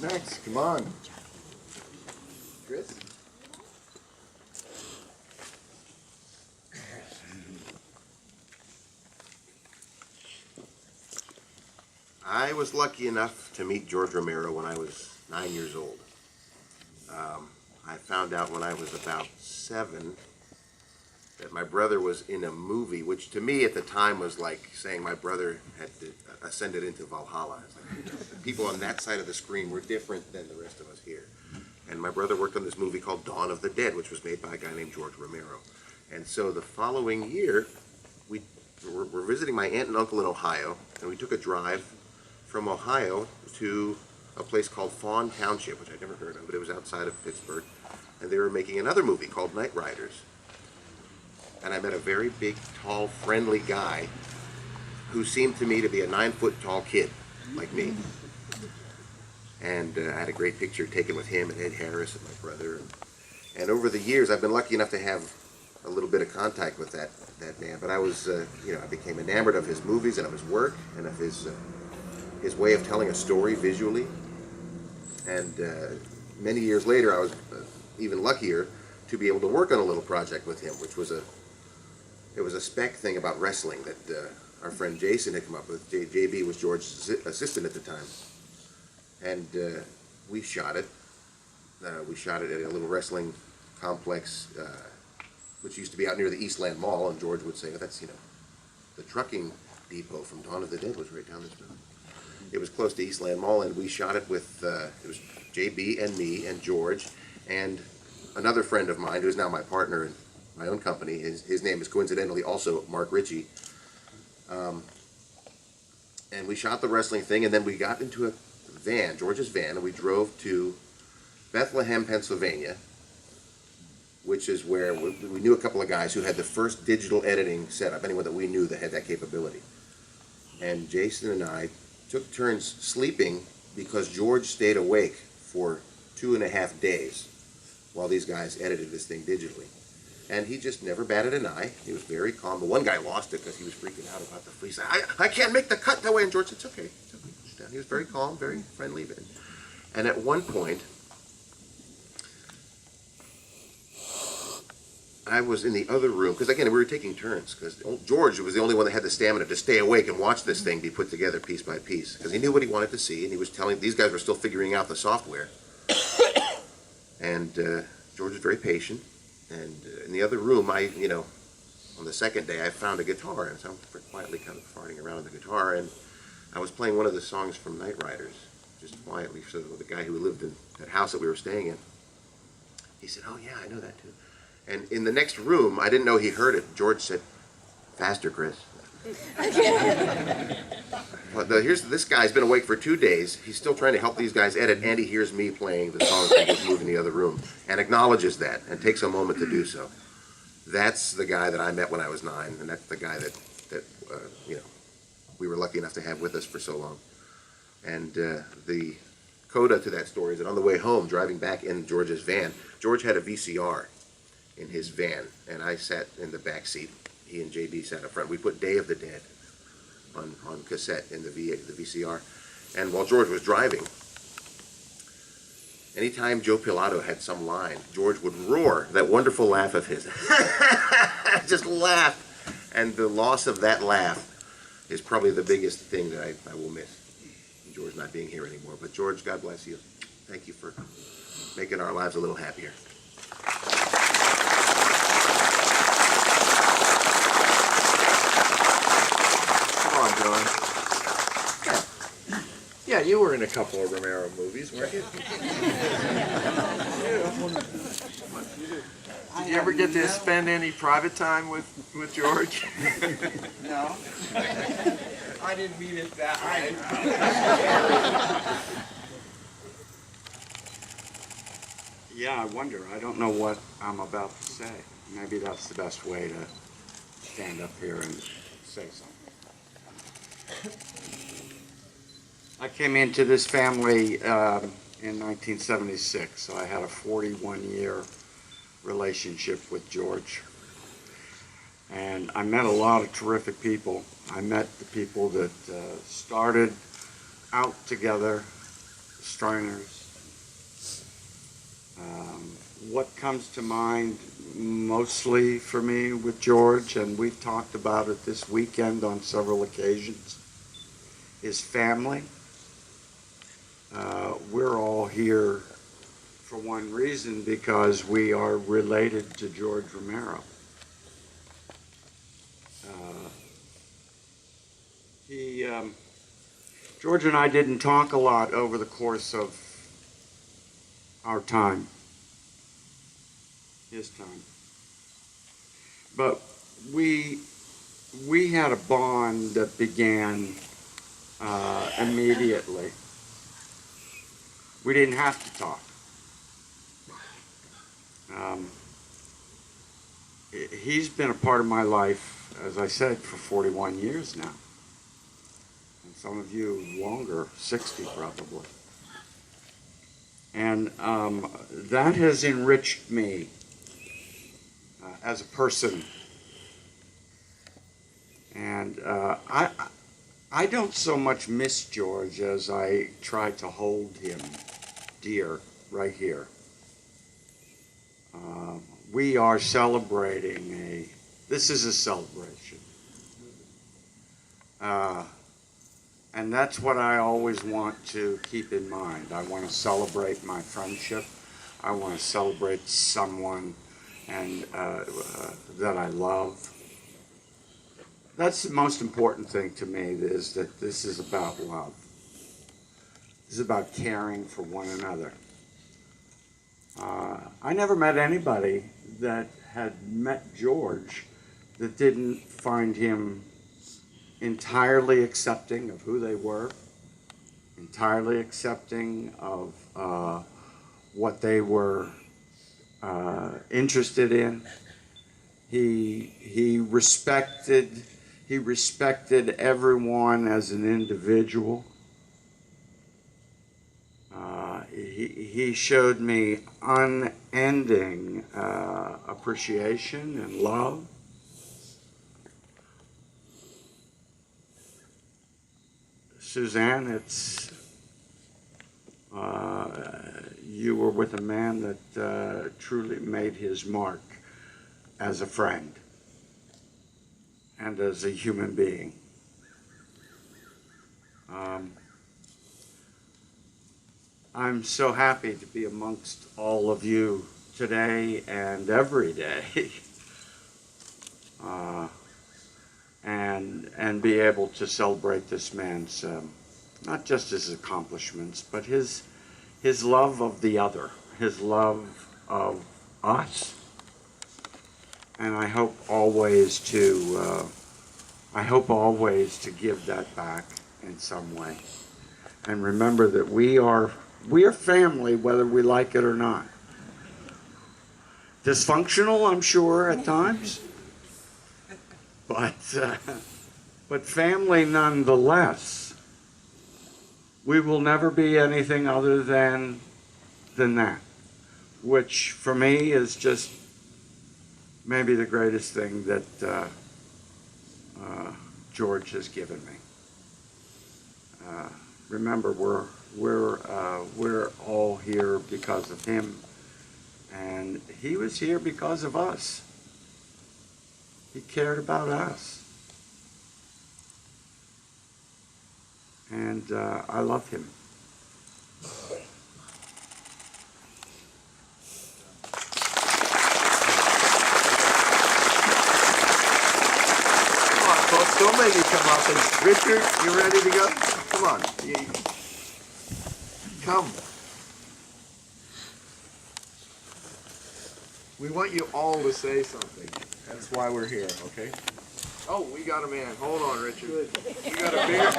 Who's next? Come on. Chris? I was lucky enough to meet George Romero when I was 9 years old. I found out when I was about 7 that my brother was in a movie, which to me at the time was like saying my brother had ascended into Valhalla. It's like, the people on that side of the screen were different than the rest of us here. And my brother worked on this movie called Dawn of the Dead, which was made by a guy named George Romero. And so the following year, we were visiting my aunt and uncle in Ohio, and we took a drive from Ohio to a place called Fawn Township, which I'd never heard of, but it was outside of Pittsburgh. And they were making another movie called Night Riders. And I met a very big, tall, friendly guy who seemed to me to be a 9-foot tall kid, like me. And I had a great picture taken with him and Ed Harris and my brother. And over the years, I've been lucky enough to have a little bit of contact with that man. But I was, I became enamored of his movies and of his work and of his way of telling a story visually. And many years later, I was even luckier to be able to work on a little project with him, which was it was a spec thing about wrestling that our friend Jason had come up with. JB was George's assistant at the time. And we shot it. We shot it at a little wrestling complex, which used to be out near the Eastland Mall, and George would say, oh, that's, the trucking depot from Dawn of the Dead was right down this road. It was close to Eastland Mall, and we shot it with, it was JB and me and George, and another friend of mine, who's now my partner in my own company. His name is coincidentally also Mark Ritchie. And we shot the wrestling thing, and then we got into a van, George's van, and we drove to Bethlehem, Pennsylvania, which is where we knew a couple of guys who had the first digital editing setup, anyone that we knew that had that capability. And Jason and I took turns sleeping because George stayed awake for 2.5 days while these guys edited this thing digitally. And he just never batted an eye. He was very calm. But one guy lost it because he was freaking out about the freeze. I can't make the cut that way. And George said, it's okay. It's okay. He was very calm, very friendly. And at one point, I was in the other room, because again, we were taking turns, because George was the only one that had the stamina to stay awake and watch this thing be put together piece by piece, because he knew what he wanted to see, and he was telling, these guys were still figuring out the software. And George was very patient, and in the other room, on the second day, I found a guitar, and so I'm quietly kind of farting around on the guitar, and I was playing one of the songs from Night Riders, just quietly, so the guy who lived in that house that we were staying in, he said, oh yeah, I know that too. And in the next room, I didn't know he heard it. George said, faster, Chris. But this guy's been awake for 2 days. He's still trying to help these guys edit, and he hears me playing the songs that just moved in the other room, and acknowledges that, and takes a moment to do so. That's the guy that I met when I was 9, and that's the guy that we were lucky enough to have with us for so long. And the coda to that story is that on the way home, driving back in George's van, George had a VCR in his van, and I sat in the back seat. He and JB sat up front. We put Day of the Dead on cassette in the VCR. And while George was driving, anytime Joe Pilato had some line, George would roar that wonderful laugh of his. Just laugh. And the loss of that laugh is probably the biggest thing that I will miss. George not being here anymore. But George, God bless you. Thank you for making our lives a little happier. Yeah, you were in a couple of Romero movies, weren't you? Did you ever get to spend any private time with George? No. I didn't mean it that way. Yeah, I wonder. I don't know what I'm about to say. Maybe that's the best way to stand up here and say something. I came into this family in 1976, so I had a 41-year relationship with George. And I met a lot of terrific people. I met the people that started out together Striners. What comes to mind mostly for me with George, and we've talked about it this weekend on several occasions, is family. We're all here for one reason, because we are related to George Romero. George and I didn't talk a lot over the course of our time, his time. But we had a bond that began immediately. We didn't have to talk. He's been a part of my life, as I said, for 41 years now. And some of you longer, 60 probably. And that has enriched me as a person. And I don't so much miss George as I try to hold him dear right here. We are celebrating this is a celebration. And that's what I always want to keep in mind. I want to celebrate my friendship. I want to celebrate someone that I love. That's the most important thing to me, is that this is about love. This is about caring for one another. I never met anybody that had met George that didn't find him entirely accepting of who they were, entirely accepting of what they were interested in. He respected everyone as an individual. He showed me unending appreciation and love. Suzanne, you were with a man that truly made his mark as a friend and as a human being. I'm so happy to be amongst all of you today and every day, and be able to celebrate this man's, not just his accomplishments, but his love of the other, his love of us. And I hope always to give that back in some way. And remember that we are family, whether we like it or not. Dysfunctional, I'm sure, at times, but family nonetheless. We will never be anything other than that, which for me is just maybe the greatest thing that George has given me. Remember, we're all here because of him, and he was here because of us. He cared about us, and I love him. Come on, folks, don't make me come up. And Richard, you ready to go? Come on. Come. We want you all to say something. That's why we're here, okay? Oh, we got a man. Hold on, Richard. We got a bigger...